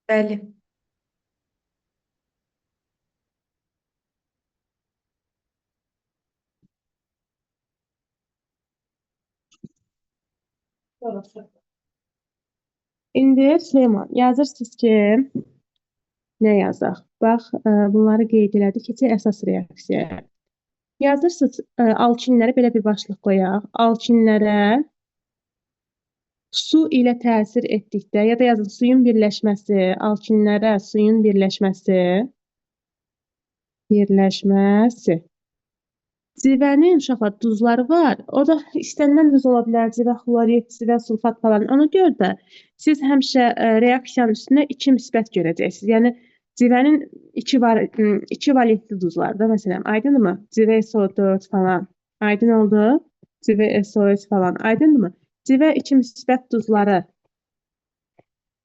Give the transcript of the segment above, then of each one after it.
Bəli. İndi Süleyman yazırsınız ki, nə yazaq? Bax, bunları qeyd elədik. Keçək əsas reaksiyaya. Yazırsınız, alkinlərə belə bir başlıq qoyaq. Alkinlərə su ilə təsir etdikdə ya da yazın suyun birləşməsi, alkinlərə suyun birləşməsi. Civənin uşaqlar duzları var. O da istənilən duz ola bilər, civə xlorid, civə sulfat falan. Ona görə də siz həmişə reaksiyanın üstünə 2 müsbət görəcəksiniz. Yəni civənin 2 valentli duzlarda məsələn, aydınmı? Civə SO4 falan. Aydın oldu? Civə SO3 falan. Aydınmı? Civə 2 müsbət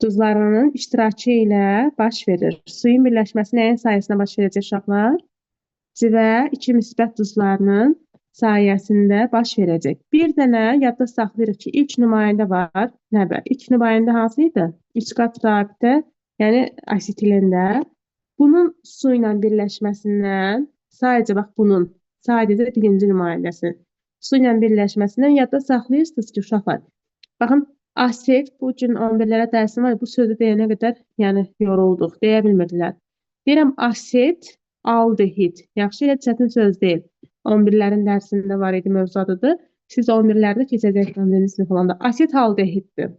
duzlarının iştirakı ilə baş verir. Suyun birləşməsi nəyin sayəsində baş verəcək uşaqlar? Civə 2 müsbət duzlarının sayəsində baş verəcək. Bir dənə yadda saxlayırıq ki, ilk nümayəndə var. Nəbə? İlk nümayəndə hansı idi? 3 qat rabitə, yəni asetilində. Bunun su ilə birləşməsindən, sadəcə birinci nümayəndəsi. Su ilə birləşməsindən yadda saxlayırsınız ki, uşaqlar. Baxın, aset, bu gün 11-lərə dərsim var, bu sözü deyənə qədər yəni yorulduq, deyə bilmirdilər. Deyirəm, aset, aldehid. Yaxşı, elə çətin söz deyil. 11-lərin dərsində var idi, mövzuatıdır. Siz 11-lərdə keçəcəksiniz, birinci sinif olanda. Aset aldehiddir.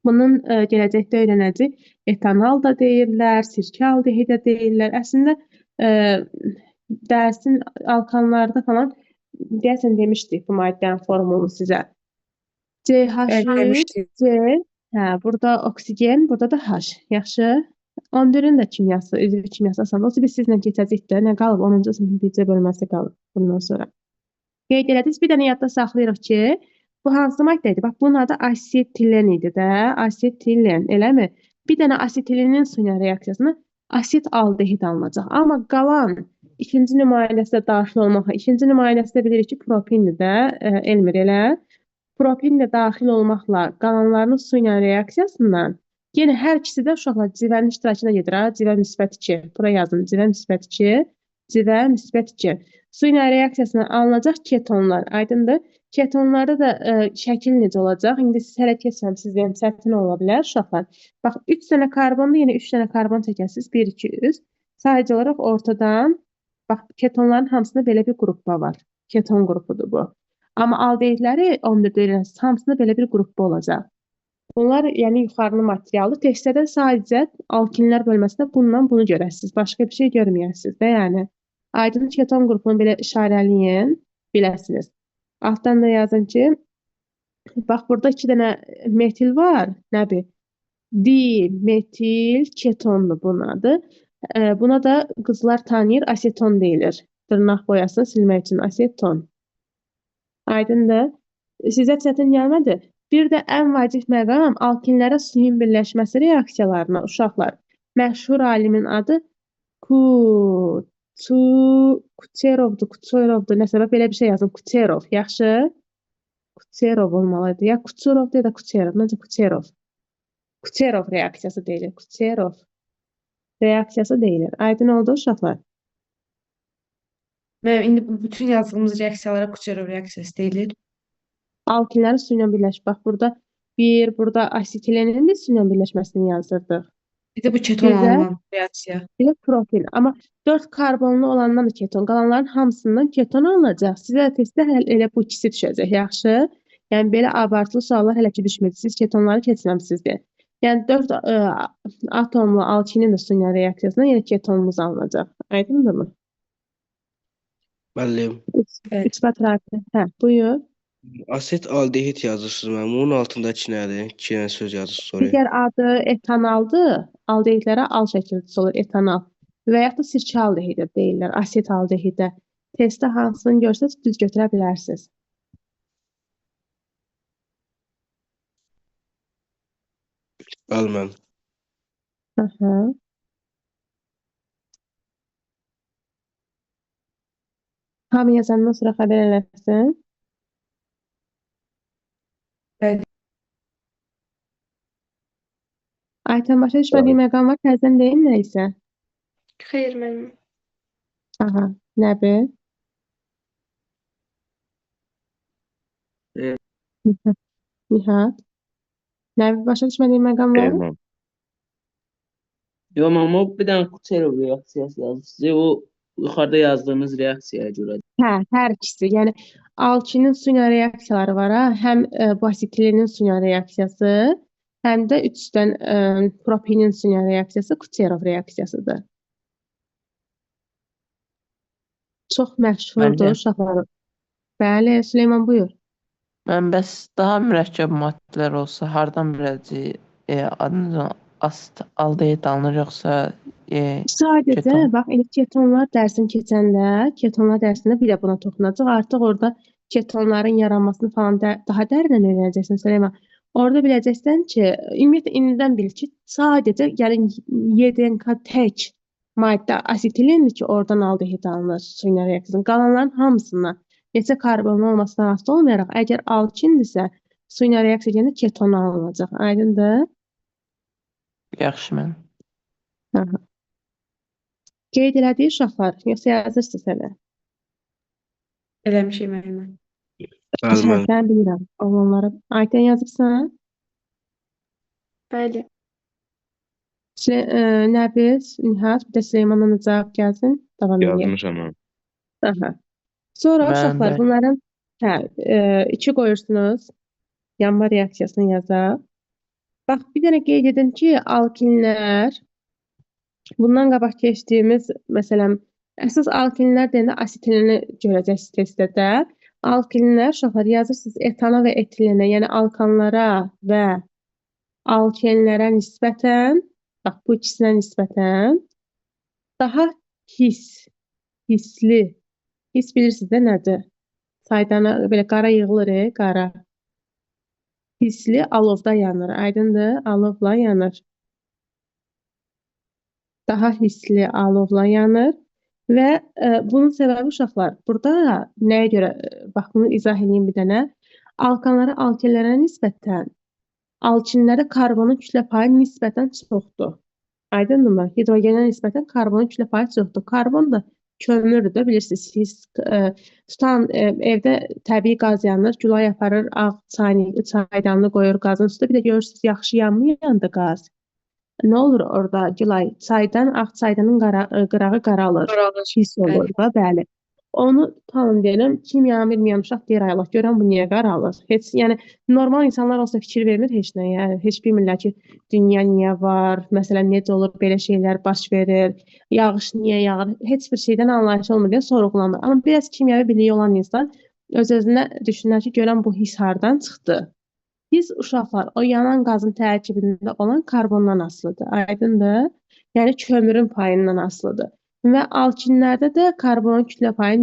Bunun gələcəkdə öyrənəcək. Etanol da deyirlər, sirkə aldehid də deyirlər. Əslində dərsin alkanlarda falan deyəsən demişdik bu maddənin formulunu sizə. Bəli, CH3, demişdik. C, burada oksigen, burada da H. Yaxşı. 11-in də kimyası, üzvü kimyası asandır. O biz sizlə keçəcəyik də, nə qalıb? 10-cu sınıfın bircə bölməsi qalıb bundan sonra. Qeyd elədiniz, bir dənə yadda saxlayırıq ki, bu hansı maddə idi? Bax, bunun adı asetilen idi də, asetilen, eləmi? Bir dənə asetilinin su ilə reaksiyasına aset aldehid alınacaq. Amma qalan ikinci nümayəndəsinə daxil olmaqla, ikinci nümayəndəsində bilirik ki, propindir də, Elmir elə. Propin də daxil olmaqla qalanlarının su ilə reaksiyasından yenə hər ikisi də uşaqlar civənin iştirakına gedir. Civə müsbət 2. Bura yazın. Civə müsbət 2. Civə müsbət 2. Su ilə reaksiyasından alınacaq ketonlar. Aydındır? Ketonlarda da şəkil necə olacaq? İndi siz hələ keçməmisiniz, yəni çətin ola bilər uşaqlar. Bax, 3 dənə karbonda yenə 3 dənə karbon çəkəsiniz. 1, 2, 3. Sadəcə olaraq ortadan, bax, ketonların hamısında belə bir qrupba var. Keton qrupudur bu. Amma aldehidləri 11-də öyrənsiniz, hamısında belə bir qrupda olacaq. Bunlar yəni yuxarının materialı. Testdə sadəcə alkinlər bölməsində bununla bunu görəsiniz. Başqa bir şey görməyəsiniz də, yəni. Aydın keton qrupunu belə işarələyin, biləsiniz. Altdan da yazın ki, bax burada 2 dənə metil var. Nəbi? Dimetil ketondur bunun adı. Buna da qızlar tanıyır, aseton deyilir. Dırnaq boyasını silmək üçün aseton. Aydındır. Sizə çətin gəlmədi. Bir də ən vacib məqam alkinlərə suyun birləşməsi reaksiyalarına uşaqlar. Məşhur alimin adı Kuçerovdur. Nəsə belə bir şey yazın. Kuçerov. Yaxşı? Kuçerov olmalıdır. Ya Kuçerovdur ya da Kuçerov. Məncə Kuçerov. Kuçerov reaksiyası deyilir. Kuçerov reaksiyası deyilir. Aydın oldu uşaqlar? Və indi bütün yazdığımız reaksiyalara Kucherov reaksiyası deyilir. Alkinlərin su ilə birləşib. Bax, burada asetilenin də su ilə birləşməsini yazdırdıq. Bir də bu keton Bir də alınan reaksiya. bir də propil. Amma 4 karbonlu olandan da keton. Qalanların hamısından keton alınacaq. Sizə testdə elə bu ikisi düşəcək. Yaxşı? Yəni belə abartılı suallar hələ ki düşmedi. Siz ketonları keçməmisiniz deyə. Yəni 4 atomlu alkinin də su ilə reaksiyasından yenə ketonumuz alınacaq. Aydındırmı? Müəllim, Evet. İsbat rabitə. Hə, buyur. aset aldehid yazırsınız müəllim. Onun altındakı nədir? 2 dənə söz yazırsınız oraya. Digər adı etanaldır. Aldehidlərə al şəkildə olur etanal. Və yaxud da sirkə aldehidə deyirlər, aset aldehidə. Testdə hansını görsəz düz götürə bilərsiniz. Bəli müəllim. Hı. Hamı yazandan sonra xəbər eləsin. Bəli. Ayten başa düşmədiyi məqam var, təzədən deyim nə isə. Xeyr, müəllim. Aha, nədir? Evet. Nihat. Nəbi başa düşmədiyi məqam var? Erman. Yo ama bir tane Kucherov reaksiyası yazdı size. O yukarıda yazdığınız reaksiyaya göre. Hə, hər ikisi. Yəni alkinin suya reaksiyaları var ha. Həm basiklinin suya reaksiyası, həm də üstdən propinin suya reaksiyası Kucherov reaksiyasıdır. Çox məşhurdur Məncə. uşaqlar. Bəli, Süleyman buyur. Mən bəs daha mürəkkəb maddələr olsa hardan biləcək adını aldehid alınır yoxsa Sadəcə keton? bax elə ketonlar dərsini keçəndə, ketonlar dərsində bir də buna toxunacaq. Artıq orada ketonların yaranmasını falan daha dərindən öyrənəcəksən Süleyman. Orada biləcəksən ki, ümumiyyətlə indidən bil ki, sadəcə gəlin YDNK tək maddə asetilendir ki, oradan aldehid alınır suyla reaksiyasının. Qalanların hamısından neçə karbonun olmasından asılı olmayaraq, əgər alkindirsə, suyla reaksiya gedəndə keton alınacaq. Aydındır? Yaxşı mən. Aha. Qeyd elədiyi uşaqlar, yoxsa yazırsınız hələ? Eləmişik müəllimə. Bəli, müəllim. Sən bilirəm. Oğlanlara. Ayten yazırsan? Bəli. Nəbiz, Nihat, bir də Süleymandan da cavab gəlsin. Davam edək. Yazmışam ha. Aha. Sonra Mən uşaqlar də. bunların iki qoyursunuz. Yanma reaksiyasını yazaq. Bax, bir dənə qeyd edim ki, alkinlər bundan qabaq keçdiyimiz, məsələn, əsas alkinlər deyəndə asetilini görəcəksiniz testdə. Alkinlər uşaqlar yazırsınız etana və etilenə, yəni alkanlara və alkenlərə nisbətən, bax bu ikisinə nisbətən daha hissli, hiss bilirsiniz də nədir? Saydana belə qara yığılır, qara. Hissli alovda yanır, aydındır? Alovla yanır. Daha hissli alovla yanır və bunun səbəbi uşaqlar, burada nəyə görə, bax bunu izah edeyim bir dənə. Alkanlara, alkenlərə nisbətən, alkinlərdə karbonun kütlə payı nisbətən çoxdur. Aydındırmı? Hidrogenə nisbətən karbonun kütlə payı çoxdur. Karbon da kömürdür də, bilirsiniz. Tutan evdə təbii qaz yanır, Gülay aparır, ağ çaydanlığı qoyur qazın üstə. Bir də görürsünüz, yaxşı yanmayanda qaz. Nə olur orada Gülay? Çaydan, ağ çaydanın qırağı qaralır. Qaralır. Hiss olur da, bəli. Onu tanım deyirəm, kimyanı bilməyən uşaq deyir, ay Allah, görən bu niyə qaralır? Heç, yəni normal insanlar olsa fikir vermir heç nəyə. Heç bilmirlər ki, dünya niyə var, məsələn, necə olur, belə şeylər baş verir, yağış niyə yağır, heç bir şeydən anlayışı olmur deyə sorğulamır. Amma biraz kimyəvi biliyi olan insan öz-özünə düşünər ki, görən bu hiss hardan çıxdı? Biz uşaqlar o yanan qazın tərkibində olan karbondan asılıdır. Aydındır? Yəni kömürün payından asılıdır. Və alkinlərdə də karbonun kütlə payı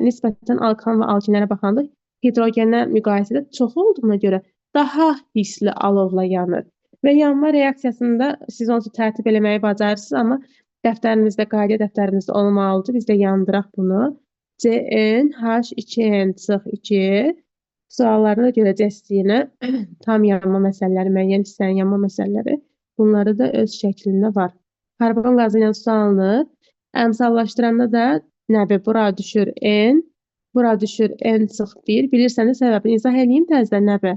nisbətən alkan və alkinlərə baxanda hidrogenlə müqayisədə çox olduğuna görə daha hissli alovla yanır. Və yanma reaksiyasında siz onsuz tərtib eləməyi bacarırsınız, amma dəftərinizdə, qayda dəftərinizdə olmalıdır. Biz də yandıraq bunu. CnH2n-2 suallarında görəcəksiniz yenə tam yanma məsələləri, müəyyən hissənin yanma məsələləri. Bunları da öz şəklində var. Karbon qazı ilə su alınır. Əmsallaşdıranda da nəbi bura düşür n, bura düşür n-1. Bilirsəniz səbəbini izah edeyim təzədən nəbi.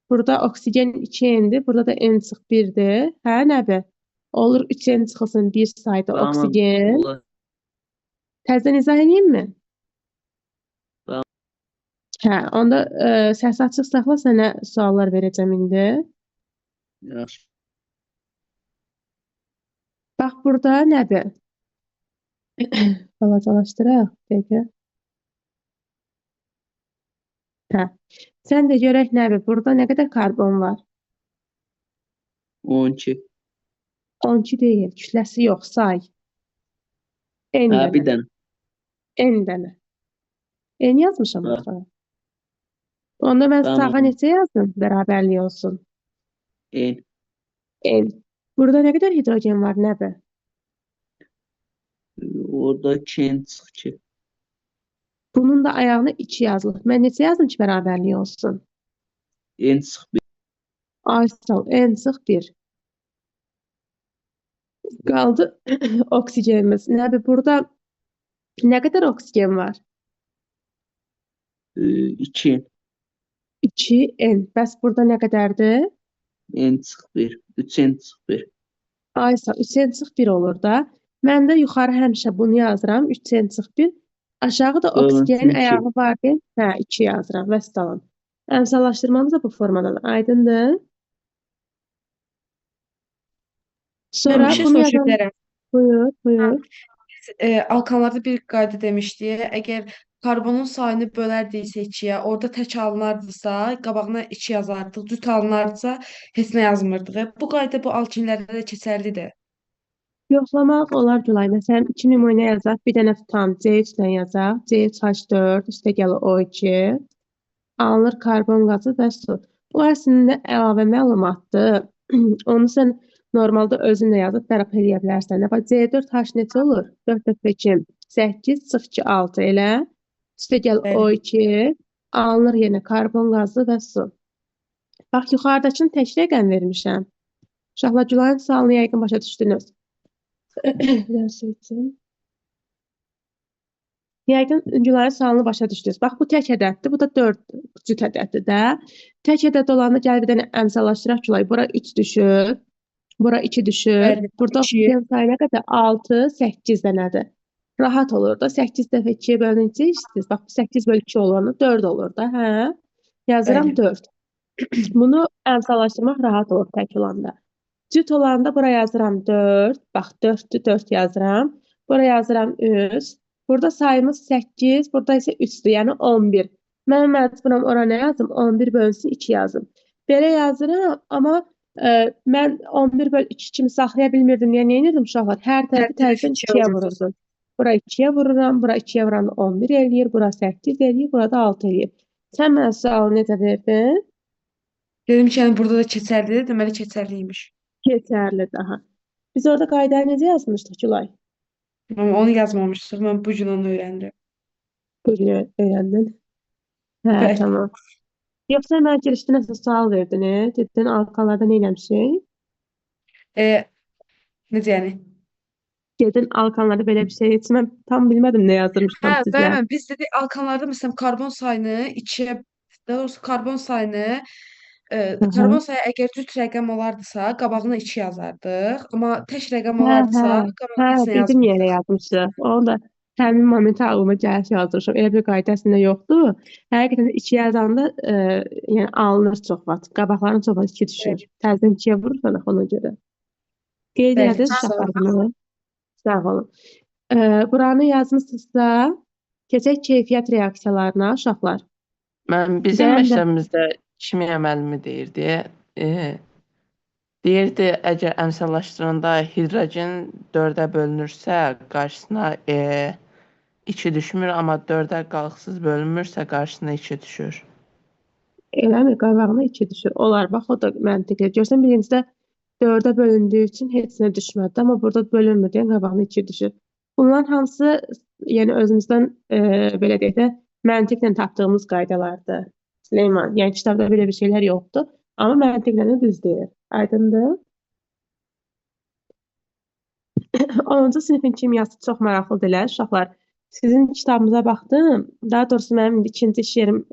Burada oksigen 2n-dir, burada da n-1-dir. Hə nəbi? Olur 3n çıxılsın 1 sayda oksigen. Tamam. Təzədən izah edeyim mi? Tamam. Hə, onda səs açıq saxla, sənə suallar verəcəm indi. Yaxşı. Bax burada nədir? Balacalaşdıraq, dəqiqə. Hə. Sən də görək nədir? Burada nə qədər karbon var? 12. 12 deyil, kütləsi yox, say. N Ha bir dənə. tane. N dənə. N yazmışam Ha. orada. Onda mən Tamam. sağa neçə yazdım? Bərabərlik olsun. En. N. Burada nə qədər hidrogen var, nədir? Orada 2n-2. Bunun da ayağına 2 yazılır. Mən neçə yazdım ki, bərabərlik olsun? N-1. Ay sağ ol, N-1. Qaldı oksigenimiz. Nəbi burada nə qədər oksigen var? 2 2N. Bəs burada nə qədərdir? n çıx 1, 3 n çıx 1. Aysa 3N çıx 1 olur da. Mən də yuxarı həmişə bunu yazıram. 3N çıx 1. Aşağı da Doğru, oksigenin iki. ayağı var deyə. Hə, 2 yazıram. Vəssalam. Əmsallaşdırmamız da bu formadadır. Aydındır? Ben Sonra bir şey bunu soruşa yazan... bilərəm. Buyur, buyur. Alkanlarda bir qayda demişdi. Əgər karbonun sayını bölərdiksə ikiyə, orada tək alınardısa, qabağına 2 yazardıq. Cüt alınardısa, heç nə yazmırdıq. Bu qayda bu alkinlərdə də keçərlidir. Yoxlamaq olar Gülay. Məsələn, 2 nümunə yazaq, bir dənə tutam C3-lə yazaq. C3H4 üstə gəlir O2. Alınır karbon qazı və su. Bu əslində əlavə məlumatdır. Onu sən normalda özün də yazıb tərəf eləyə bilərsən. Bax C4H neçə olur? 4,2 8 sıx 2 6 elə. Üstə gəl Bəli. O2. Alınır yenə karbon qazı və su. Bax yuxarıdakını tək rəqəm vermişəm. Uşaqlar Gülayın sualını yəqin başa düşdünüz. Ders için. Yəqin Gülayın sualını başa düşdünüz. Bax bu tək ədəddir, bu da 4 cüt ədəddir də. Tək ədəd olanda gəl bir dənə əmsallaşdıraq Gülay. Bura 3 düşür. Bura 2 düşür. Bəli, Burada iki. oksigen sayı nə qədər? 6, 8 dənədir. Rahat olur da. 8 dəfə 2-yə bölünəcək istəyirsiniz. Bax bu 8 bölü 2 olanı 4 olur da, hə? Yazıram Bəli. 4. Bunu əmsallaşdırmaq rahat olur tək olanda. Cüt olanda bura yazıram 4. Bax 4-dür, 4 yazıram. Bura yazıram 3. Burada sayımız 8, burada isə 3-dür, yəni 11. Mən məcburam ora nə yazım? 11 bölünsün 2 yazım. Belə yazıram, amma mən 11 bölü 2 kimi saxlaya bilmirdim. Yəni nə edirdim uşaqlar? Hər tərəfi tərəfi tərəfdən ikiyə 2-yə vururdunuz. vururdum. Bura 2-yə vururam, bura 2-yə vuran 11 eləyir, bura 8 eləyir, burada 6 eləyir. Sən mənə sualı necə verdin? Dedim ki, yəni burada da keçərlidir, deməli keçərliymiş. Keçərli daha. Biz orada qaydanı necə yazmışdıq Gülay? Amma onu yazmamışdıq. Mən bu gün onu öyrəndim. Bugün öyrəndin. Hə, Bəli. tamam. Yoxsa mən girişdə nəsə sual verdin, dedin alkanlarda nə eləmişik? Necə yəni? Dedin alkanlarda belə bir şey heç mən tam bilmədim nə yazdırmışam Hə, sizlə. bəli, biz dedik alkanlarda məsələn karbon sayını 2-yə, daha doğrusu karbon sayını karbon sayı əgər cüt rəqəm olardısa, qabağına 2 yazardıq. Amma tək rəqəm Hə, olardısa, hə. qabağına Hə, heç nə bizim yerə yazmırdıq. yazmışıq. Onu da həmin momentə ağlıma gəliş yazdırmışam. Elə bir qayda əslində yoxdur. Həqiqətən də 2 yazanda yəni alınır çox vaxt. Qabaqların çox vaxt 2 düşür. Bəli. Təzədən 2-yə vurursan ona görə. Qeyd Bəli, edin sağ olun. uşaqlarımı. Sağ olun. Buranı yazmısınızsa, keçək keyfiyyət reaksiyalarına uşaqlar. Bizim Gələn də məktəbimizdə kimya müəllimi deyirdi, əgər əmsallaşdıranda hidrogen 4-ə bölünürsə, qarşısına 2 düşmür, amma 4-ə qalıqsız bölünmürsə, qarşısına 2 düşür. eləmi? Qabağına 2 düşür. Olar, bax o da məntiqli. Görsən birincidə 4-ə bölündüyü üçün heç nə düşmədi, amma burada bölünmür deyən qabağına 2 düşür. Bunların hamısı yəni özümüzdən belə deyək də məntiqlə tapdığımız qaydalardır. Süleyman, yəni kitabda belə bir şeylər yoxdur, amma məntiqlə də düz deyir. Aydındır? 10-cu sinifin kimyası çox maraqlıdır elə uşaqlar. Sizin kitabınıza baxdım. Daha doğrusu mənim ikinci iş yerim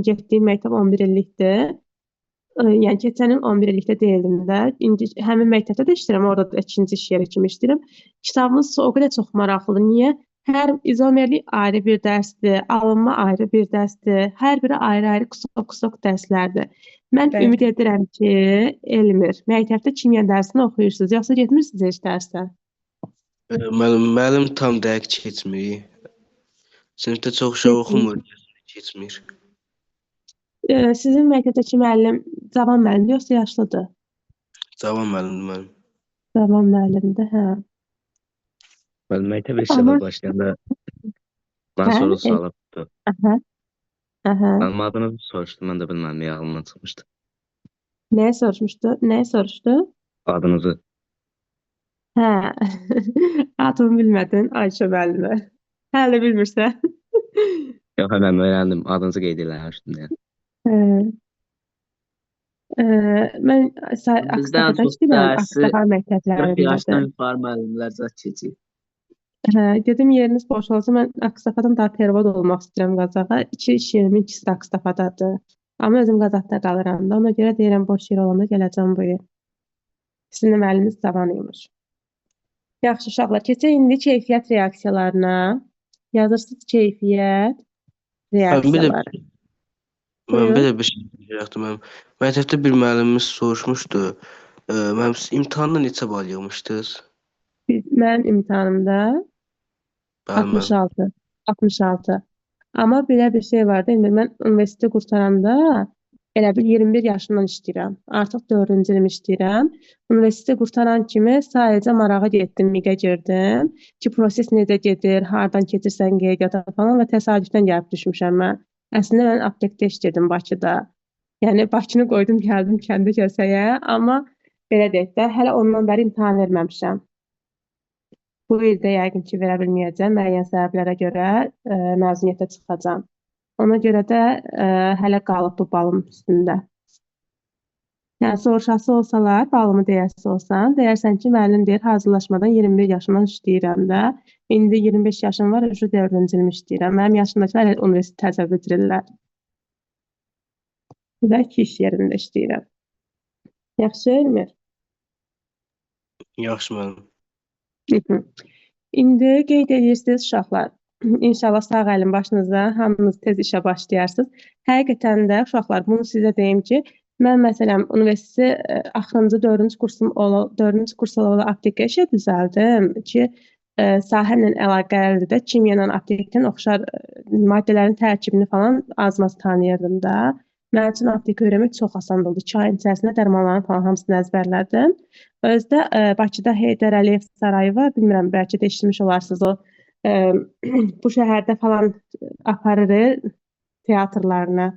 getdiyim məktəb 11 illikdir. Yəni keçən il 11 illikdə deyildim də. İndi həmin məktəbdə də işləyirəm, orada da ikinci iş yeri kimi işləyirəm. Kitabımız o qədər çox maraqlıdır. Niyə? Hər izomerlik ayrı bir dərsdir, alınma ayrı bir dərsdir. Hər biri ayrı-ayrı qusaq-qusaq dərslərdir. Mən Bəli. ümid edirəm ki, Elmir, məktəbdə kimya dərsini oxuyursunuz, yoxsa getmirsiniz heç dərsə? Müəllim tam dəqiq keçmir. Sinifdə çox uşaq oxumur, keçmir. Sizin məktəbdəki müəllim cavan müəllimdir, yoxsa yaşlıdır? Cavan müəllimdir mənim. Cavan müəllimdir, hə. Mən məktəb Amma- işləmə başlayanda mən Hə? soru sualı tutdu. Aha. Aha. Mənim adını soruşdu, mən də bilməm, niyə ağlımdan çıxmışdı. Nəyə soruşmuşdu? Nəyə soruşdu? Adınızı. Hə. Adımı bilmədin, Ayşə müəllimə. Hələ bilmirsən. Yox, mən öyrəndim, adınızı qeyd eləmişdim. Yəni. Hə. Mən Bizdən Ağstafada çox işləyirəm, dərsi Ağstafa 40 məktəblərindədir. yaşdan yuxarı müəllimlər zət keçir. Dedim yeriniz boş olsa mən Ağstafadan daha pervod olmaq istəyirəm Qazaxa. 2 iş yerimin ikisi də Ağstafadadır. Amma özüm Qazaxda qalıram da. Ona görə deyirəm boş yer olanda gələcəm bu il. Sizin də müəlliminiz cavan imiş. Yaxşı uşaqlar, keçək indi keyfiyyət reaksiyalarına. Yazırsınız keyfiyyət Mən bir də reaksiyaları. mən Buyurun. belə bir şey deyəcəkdim. Məktəbdə bir müəllimimiz soruşmuşdu. Mənim imtahanda neçə bal yığmışdınız? Mənim imtahanımda Bəli, müəllim. 66. 66. Amma belə bir şey var da, indi mən universiteti qurtaranda elə bil 21 yaşımdan işləyirəm. Artıq 4-cü ilimi işləyirəm. Universiteti qurtaran kimi sadəcə marağa getdim, MİQ-ə girdim ki, proses necə gedir, hardan keçirsən qeydiyyata falan və təsadüfdən gəlib düşmüşəm mən. Əslində mən aptekdə işləyirdim Bakıda. Yəni Bakını qoydum, gəldim kəndə kəsəyə, amma belə deyək də, hələ ondan bəri imtahan verməmişəm. Bu il də yəqin ki, verə bilməyəcəm müəyyən səbəblərə görə məzuniyyətə çıxacağam. Ona görə də hələ qalıb bu balım üstündə. Yəni soruşası olsalar, balımı deyəsi olsan, deyərsən ki, müəllim deyir, hazırlaşmadan 21 yaşımdan işləyirəm də. İndi 25 yaşım var, 4-cü ilimi işləyirəm. Mənim yaşımdakılar hələ universitet təzə bitirirlər. Və 2 iş yerində işləyirəm. Yaxşı, Elmir? Yaxşı müəllim. İndi qeyd edirsiniz uşaqlar. İnşallah sağ əlin başınıza, hamınız tez işə başlayarsınız. Həqiqətən də uşaqlar, bunu sizə deyim ki, mən məsələn universiteti axırıncı 4-cü kurs olaraq aptekə işə düzəldim ki, sahə ilə əlaqəlidir də kimya ilə aptekdən oxşar maddələrin tərkibini falan az-maz tanıyırdım da. Mənim üçün apteka öyrənmək çox asan oldu. 2 ayın içərisində dərmanların falan hamısını əzbərlədim. Özdə Bakıda Heydər Əliyev sarayı var. Bilmirəm, bəlkə də eşitmiş olarsınız o. Bu şəhərdə falan aparır teatrlarına.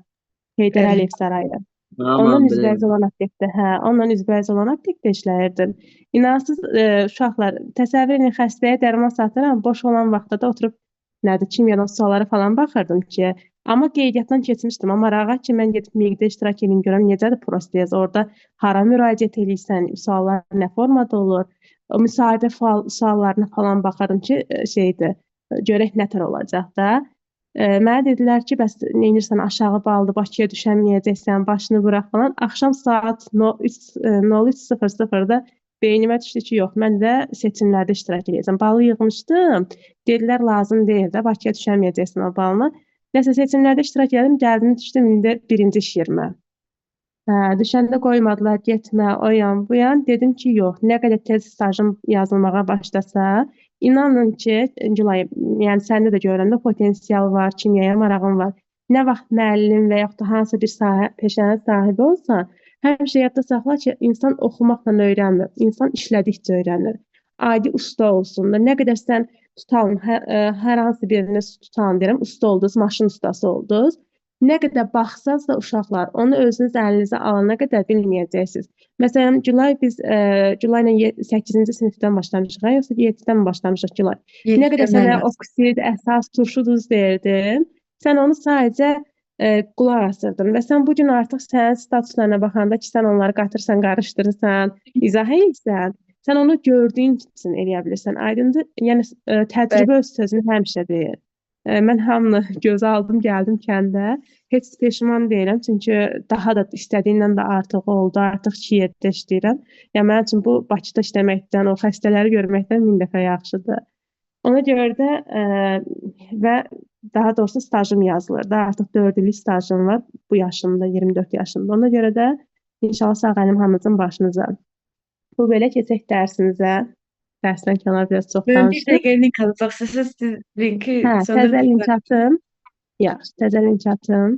Heydər Əliyev sarayı. Ondan Aman üzbəyiz bilin. olan aptekdə, ondan üzbəyiz olan aptekdə işləyirdim. İnansız uşaqlar, təsəvvür edin, xəstəyə dərman satıram, boş olan vaxtda da oturub nədir, kimyadan suallara falan baxırdım ki, amma qeydiyyatdan keçmişdim. Amma marağa ki, mən gedib MİQ-də iştirak edeyim, görəm necədir proses, orada hara müraciət edirsən, suallar nə formada olur, o müsahibə suallarına falan baxırdım ki, şeydir, görək nətər olacaq da. Mənə dedilər ki, bəs neynirsən, aşağı baldı, Bakıya düşəməyəcəksən, başını bıraq falan. Axşam saat 03:00-da beynimə düşdü ki, yox, mən də seçimlərdə iştirak edəcəm. Balı yığmışdım, dedilər lazım deyil də, Bakıya düşəməyəcəksən o balını. Nəsə seçimlərdə iştirak edim, gəldim, düşdüm indi 1-ci iş yerimə. Düşəndə qoymadılar, getmə, o yan, bu yan. Dedim ki, yox, nə qədər tez stajım yazılmağa başlasa, İnanın ki, Gülay, yəni səndə də görəndə potensial var, kimyaya marağın var. Nə vaxt müəllim və yaxud da hansısa bir peşənin sahibi olsan, həmişə yadda saxla ki, insan oxumaqla öyrənmir, insan işlədikcə öyrənir. Adi usta olsun da, nə qədər sən tutalım, hər hansı birini tutalım deyirəm, usta oldunuz, maşın ustası oldunuz. Nə qədər baxsanız da uşaqlar, onu özünüz əlinizə alana qədər bilməyəcəksiniz. Məsələn, Gülay, biz Gülay ilə 8-ci sinifdən başlamışıq, yoxsa 7-dən mi başlamışıq Gülay? Nə qədər sənə oksid, əsas, turşu duz verdim, sən onu sadəcə qulaq asırdın və sən bugün artıq sənin statuslarına baxanda ki, sən onları qatırsan, qarışdırırsan, izah edirsən, sən onu gördüyün üçün eləyə bilirsən. Aydındır? Yəni, təcrübə öz sözünü həmişə deyir. Mən hamını gözə aldım, gəldim kəndə. Heç peşman deyirəm, çünki daha da istədiyimdən də artıq oldu, artıq 2 yerdə işləyirəm. Yəni, mənim üçün bu Bakıda işləməkdən, o xəstələri görməkdən 1000 dəfə yaxşıdır. Ona görə də və daha doğrusu stajım yazılır da, artıq 4 illik stajım var bu yaşımda, 24 yaşımda. Ona görə də inşallah sağ əlim hamınızın başınıza. Bu belə keçək dərsinizə. Dərsdən kənar biraz çox Ben bir danışdım. dəqiqə link alacaqsınız, siz linki Təzə link atım. Yaxşı, təzə link atım.